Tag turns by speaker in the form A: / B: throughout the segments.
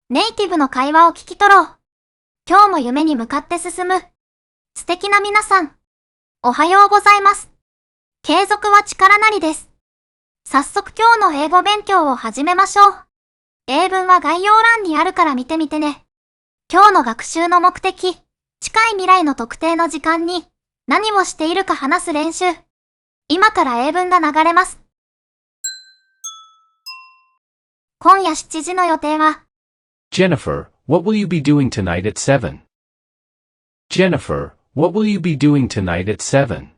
A: ネイティブの会話を聞き取ろう。今日も夢に向かって進む。素敵な皆さん。おはようございます。継続は力なりです。早速今日の英語勉強を始めましょう。英文は概要欄にあるから見てみてね。今日の学習の目的、近い未来の特定の時間に何をしているか話す練習。今から英文が流れます。今夜7時の予定は、
B: Jennifer, what will you be doing tonight at 7? Jennifer, what will you be doing tonight at 7?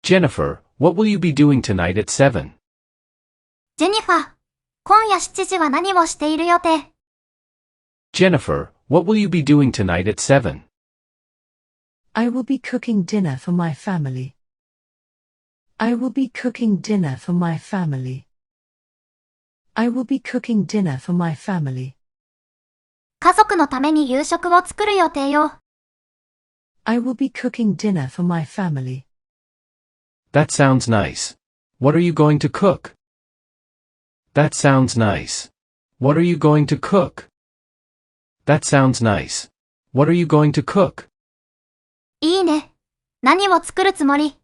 B: Jennifer, what will you be doing tonight at 7?
A: ジェニファー、今夜7時は何をしている予定？
B: Jennifer, what will you be doing tonight at 7?
C: I will be cooking dinner for my family. I will be cooking dinner for my family. I will be cooking dinner for my family.
A: 家族のために夕食を作る予定よ。
C: I will be cooking dinner for my family.
B: That sounds nice. What are you going to cook? That sounds nice. What are you going to cook? That sounds nice. What are you going to cook?
A: いいね。何を作るつもり？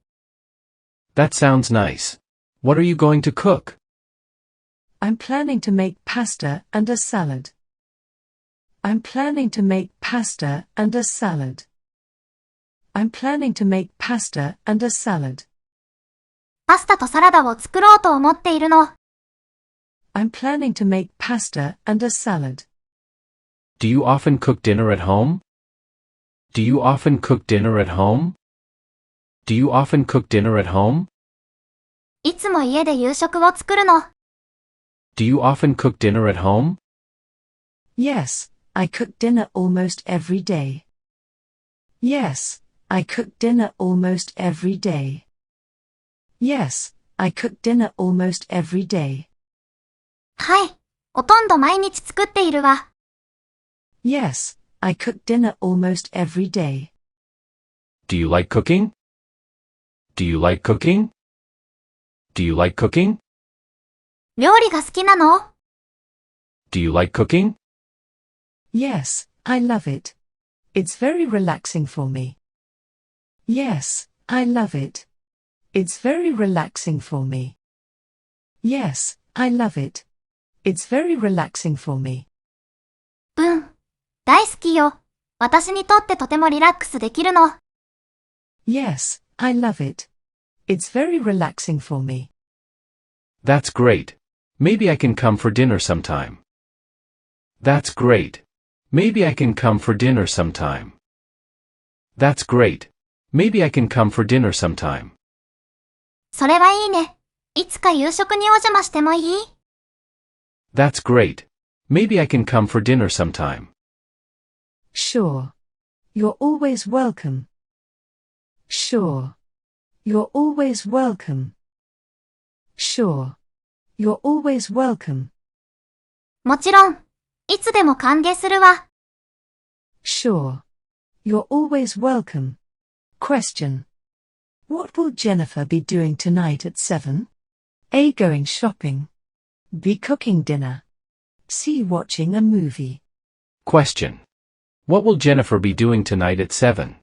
B: That sounds nice. What are you going to cook?
C: I'm planning to make pasta and a salad. I'm planning to make pasta and a salad. I'm planning to make pasta and a salad.
A: パスタとサラダを作ろうと思っているの。
C: I'm planning to make pasta and a salad.
B: Do you often cook dinner at home? Do you often cook dinner at home? Do you often cook dinner at home?
A: いつも家で夕食を作るの。
B: Do you often cook dinner at home?
C: Yes, I cook dinner almost every day. Yes, I cook dinner almost every day. Yes, I cook dinner almost every day.
A: はい。ほとんど毎日作っているわ。
C: Yes, I cook dinner almost every day.
B: Do you like cooking? Do you like cooking? Do you like cooking?
A: 料理が好きなの？
B: Do you like cooking?
C: Yes, I love it. It's very relaxing for me. Yes, I love it. It's very relaxing for me. Yes, I love it. It's very relaxing for me.
A: うん。大好きよ。私にとってとてもリラックスできるの。
C: Yes, I love it. It's very relaxing for me.
B: That's great. Maybe I can come for dinner sometime. That's great. Maybe I can come for dinner sometime. That's great. Maybe I can come for dinner sometime.
A: それはいいね。いつか夕食にお邪魔してもいい？
B: That's great. Maybe I can come for dinner sometime.
C: Sure. You're always welcome. Sure. You're always welcome. Sure. You're always welcome.
A: もちろん。いつでも歓迎するわ。
C: Sure. You're always welcome. Question. What will Jennifer be doing tonight at 7? A. Going shopping. B. Cooking dinner. C. Watching a movie.
B: Question. What will Jennifer be doing tonight at 7?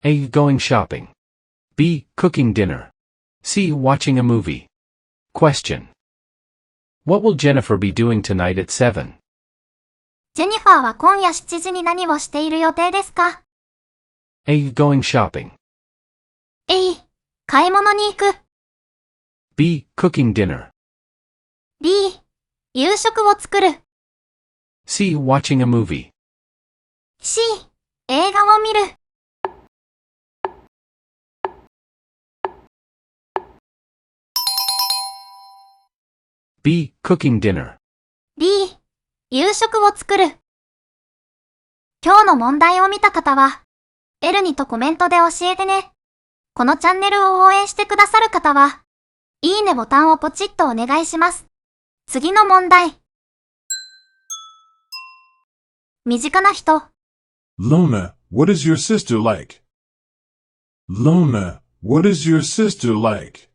B: A. Going shopping. B. Cooking dinner. C. Watching a movie. Question. What will Jennifer be doing tonight at 7?
A: ジェニファーは今夜7時に何をしている予定ですか？
B: A. Going shopping.
A: A. 買い物に行く。
B: B. Cooking dinner.
A: B. 夕食を作る。
B: C. Watching a movie.
A: C. 映画を見る。
B: B. Cooking dinner.
A: B. 夕食を作る。今日の問題を見た方は、L にとコメントで教えてね。このチャンネルを応援してくださる方は、いいねボタンをポチッとお願いします。次の問題。身近な人。
D: Lona, what is your sister like? Lona, what is your sister like?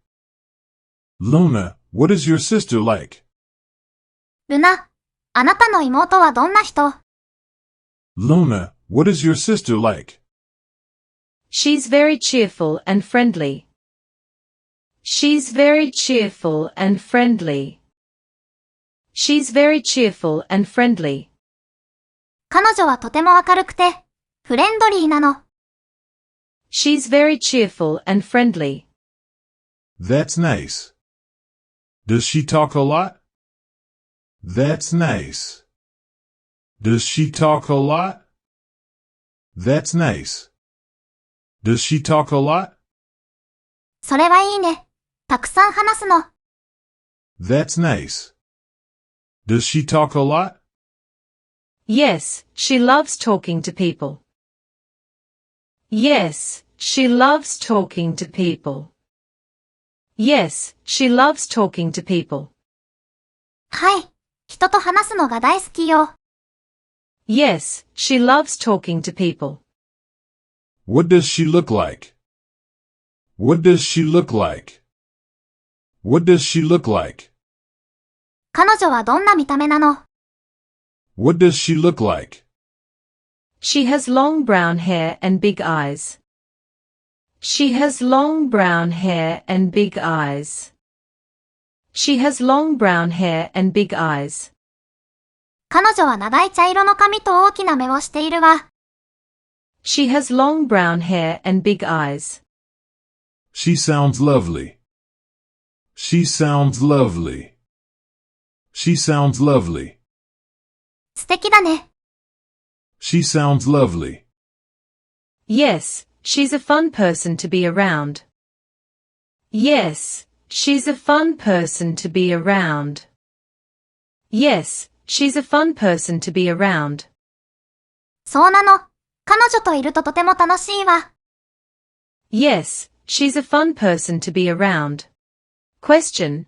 D: Lona, what is your sister like?
A: ルナ、あなたの妹はどんな人？
D: Luna, what is your sister like?
E: She's very cheerful and friendly. She's very cheerful and friendly. She's very cheerful and friendly.
A: 彼女はとても明るくて、フレンドリーなの。
E: She's very cheerful and friendly.
D: That's nice. Does she talk a lot? That's nice. Does she talk a lot? That's nice. Does she talk a lot?
A: それはいいね。たくさん話すの。
D: That's nice. Does she talk a lot?
E: Yes, she loves talking to people. Yes, she loves talking to people. Yes, she loves talking to people.
A: はい。人と話すのが大好きよ。
E: Yes, she loves talking to people.
D: What does she look like? What does she look like? What does she look like?
A: 彼女はどんな見た目なの？
D: What does she look like?
E: She has long brown hair and big eyes. She has long brown hair and big eyes. She has long brown hair and big eyes.
A: 彼女は長い茶色の髪と大きな目をしているわ。
E: She has long brown hair and big eyes.
D: She sounds lovely. She sounds lovely. She sounds lovely.
A: 素敵だね。
D: She sounds lovely.
E: Yes, she's a fun person to be around. Yes, she's a fun person to be around. Yes, she's a fun person to be around.
A: そうなの。彼女といるととても楽しいわ。
E: Yes, she's a fun person to be around. Question.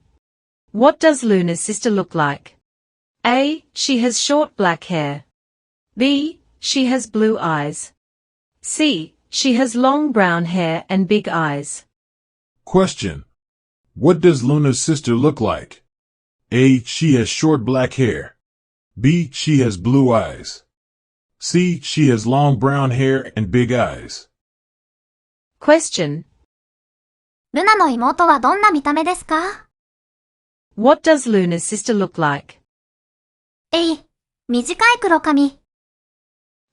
E: What does Luna's sister look like? A. She has short black hair. B. She has blue eyes. C. She has long brown hair and big eyes.
D: Question. What does Luna's sister look like? A. She has short black hair. B. She has blue eyes. C. She has long brown hair and big eyes.
E: Question.
A: ルナの妹はどんな見た目ですか？
E: What does Luna's sister look like?
A: A、短い黒髪。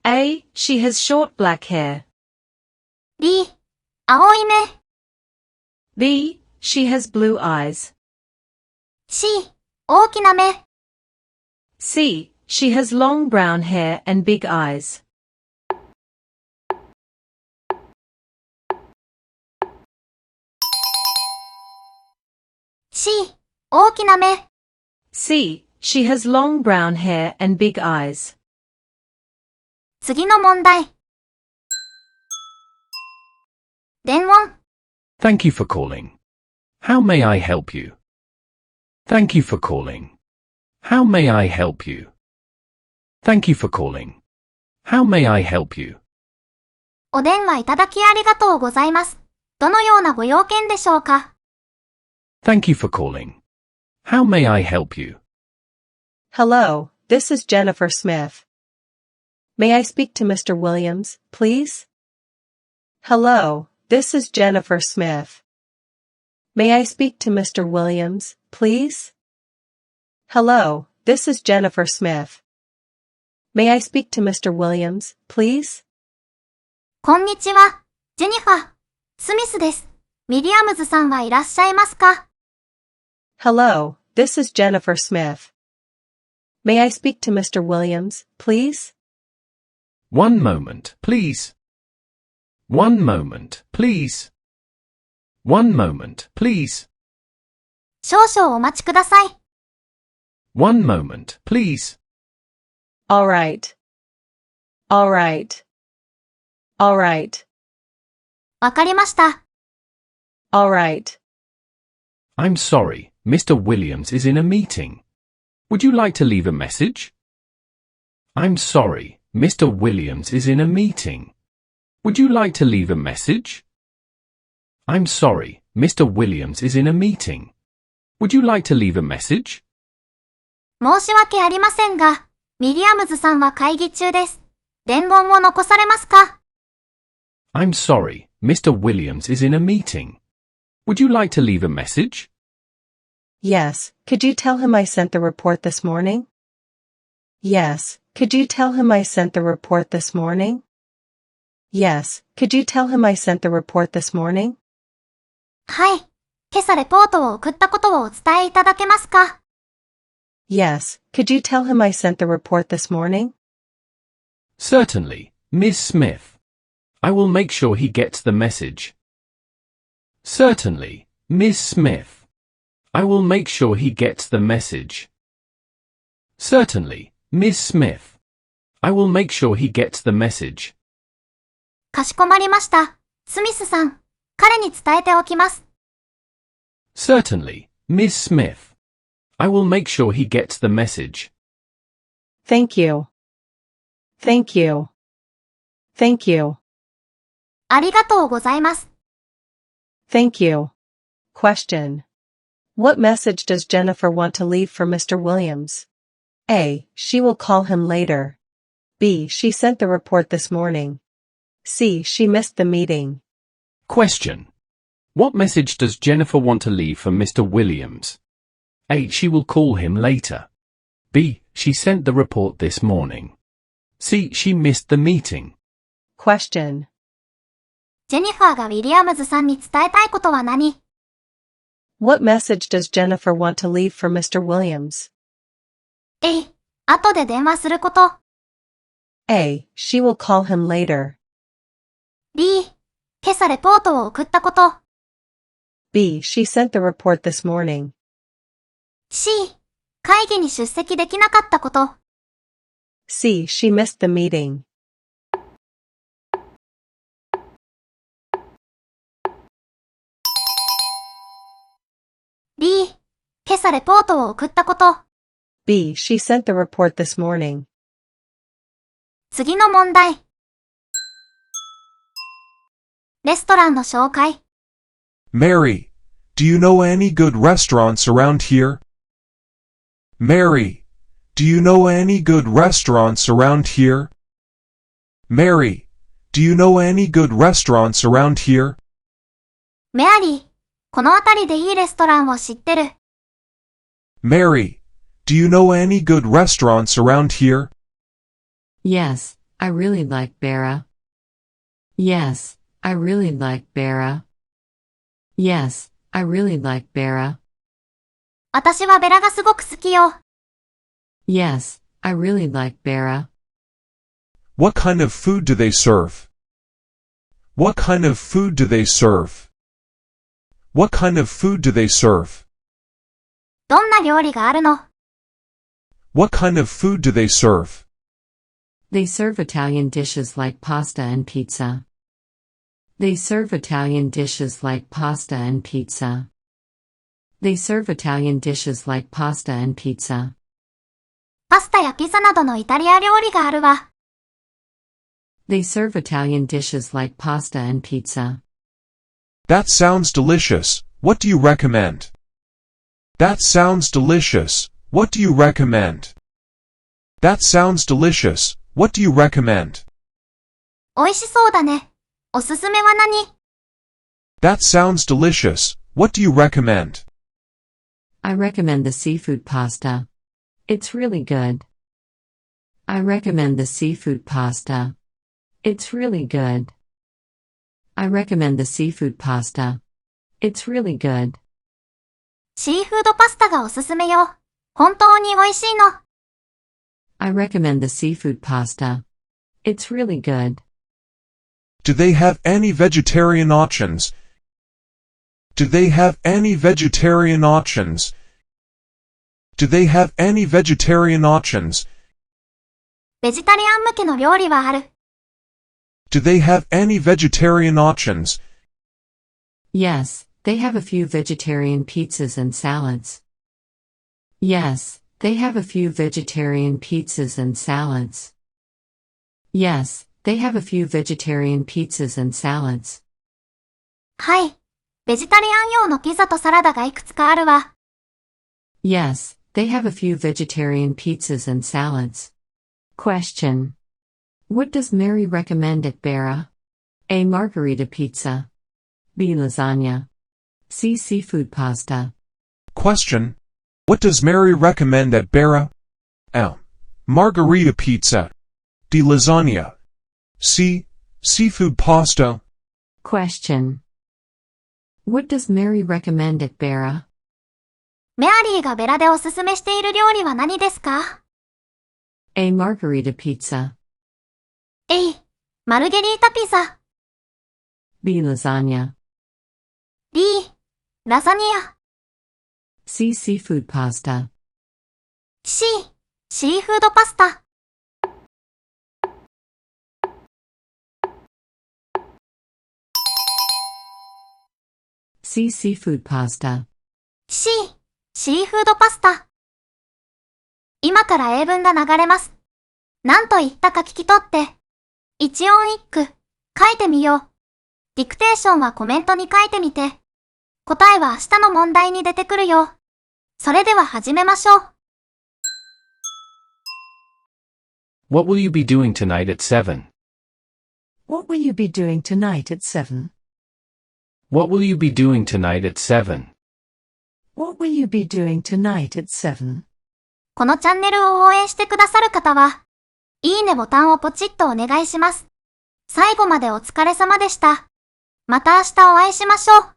E: A. She has short black hair.
A: B、青い目。
E: B. She has blue eyes.
A: C、大きな目。
E: C. She has long brown hair and big eyes.
A: C、大きな目。
E: C. She has long brown hair and big eyes.
A: 次の問題。伝言。
B: Thank you for calling. How may I help you? Thank you for calling. How may I help you? Thank you for calling. How may I help you?
A: お電話いただきありがとうございます。どのようなご用件でしょうか？
B: Thank you for calling. How may I help you?
F: Hello, this is Jennifer Smith. May I speak to Mr. Williams, please? Hello, this is Jennifer Smith. May I speak to Mr. Williams, please? Hello, this is Jennifer Smith. May I speak to Mr. Williams, please?
A: こんにちは、ジェニファー、スミスです。ウィリアムズさんはいらっしゃいますか？
F: Hello, this is Jennifer Smith. May I speak to Mr. Williams, please?
B: One moment, please. One moment, please. One moment, please.
A: 少々お待ちください。
B: One moment, please.
F: All right. All right. All right.
A: わかりました。
F: All right.
B: I'm sorry, Mr. Williams is in a meeting. Would you like to leave a message? I'm sorry, Mr. Williams is in a meeting. Would you like to leave a message? I'm sorry, Mr. Williams is in a meeting. Would you like to leave a message?
A: 申し訳ありませんが、ミリアムズさんは会議中です。伝言を残されますか？
B: I'm sorry, Mr. Williams is in a meeting. Would you like to leave a message?
F: Yes, could you tell him I sent the report this morning? Yes, could you tell him I sent the report this morning? Yes, could you tell him I sent the report this morning?
A: はい。今朝レポートを送ったことをお伝えいただけますか？
F: Yes, could you tell him I sent the report this morning?
B: Certainly, Miss Smith. I will make sure he gets the message. Certainly, Miss Smith. I will make sure he gets the message. Certainly, Miss Smith. I will make sure he gets the message.
A: かしこまりました。スミスさん、彼に伝えておきます。
B: Certainly, Miss Smith. I will make sure he gets the message.
F: Thank you. Thank you. Thank you.
A: ありがとうございます。
F: Thank you. Question. What message does Jennifer want to leave for Mr. Williams? A. She will call him later. B. She sent the report this morning. C. She missed the meeting.
B: Question. What message does Jennifer want to leave for Mr. Williams? A. She will call him later. B. She sent the report this morning. C. She missed the meeting.
F: Question.
A: ジェニファーがウィリアムズさんに伝えたいことは何？
F: What message does Jennifer want to leave for Mr. Williams?
A: A、後で電話すること。
F: A. She will call him later.
A: B、今朝レポートを送ったこと。
F: B. She sent the report this morning.
A: C、会議に出席できなかったこと。
F: C. She missed the meeting.
A: B、今朝レポートを送ったこと。
F: B. She sent the report this morning.
A: 次の問題。レストランの紹介。
G: Mary, do you know any good restaurants around here? Mary, do you know any good restaurants around here? Mary, do you know any good restaurants around here?
A: メアリー、この辺りでいいレストランを知ってる。
G: Mary, do you know any good restaurants around here?
C: Yes, I really like Bara. Yes, I really like Bara. Yes, I really like Bara.
A: 私はベラがすごく好きよ。
C: Yes, I really like Bara.
G: What kind of food do they serve? What kind of food do they serve? What kind of food do they serve?
A: どんな料理があるの？
G: What kind of food do they serve?
C: They serve Italian dishes like pasta and pizza. They serve Italian dishes like pasta and pizza. They serve Italian dishes like pasta and pizza.
A: パスタやピザなどのイタリア料理があるわ。
C: They serve Italian dishes like pasta and pizza.
G: That sounds delicious. What do you recommend? That sounds delicious. What do you recommend? That sounds delicious. What do you recommend?
A: 美味しそうだね。おすすめは何？
G: That sounds delicious. What do you recommend?
C: I recommend the seafood pasta. It's really good. I recommend the seafood pasta. It's really good. I recommend the seafood pasta. It's really good.
A: シーフードパスタがおすすめよ。本当に美味しいの。
C: I recommend the seafood pasta. It's really good.
G: Do they have any vegetarian options? Do they have any vegetarian options? Do they have any vegetarian options?
A: ベジタリアン向けの料理はある。
G: Do they have any vegetarian options?
C: Yes, they have a few vegetarian pizzas and salads. Yes, they have a few vegetarian pizzas and salads. Yes, they have a few vegetarian pizzas and salads.
A: はい。ベジタリアン用のピザとサラダがいくつかあるわ。
C: Yes,
H: They have a few vegetarian pizzas and salads. Question. What does Mary recommend at Bara? A. Margarita pizza. B. Lasagna. C. Seafood pasta.
G: Question. What does Mary recommend at Bara? A. Margarita pizza. D. Lasagna. C. Seafood pasta.
H: Question. What does Mary recommend at Bara?
A: メアリーがベラでおすすめしている料理は何ですか？
H: A. Margarita pizza.
A: A. マルゲリータピザ。
H: B. Lasagna.
A: B. ラザニア。
H: C. Seafood pasta.
A: C. シーフードパスタ。
H: C. Seafood pasta.
A: C. シーフードパスタ。今から英文が流れます。何と言ったか聞き取って、一音一句、書いてみよう。ディクテーションはコメントに書いてみて。答えは明日の問題に出てくるよ。それでは始めましょう。
B: What will you be doing tonight at 7?
C: What will you be doing tonight at 7?
B: What will you be doing tonight at 7?
C: What will you be doing tonight at 7?
A: このチャンネルを応援してくださる方は、いいねボタンをポチッとお願いします。最後までお疲れ様でした。また明日お会いしましょう。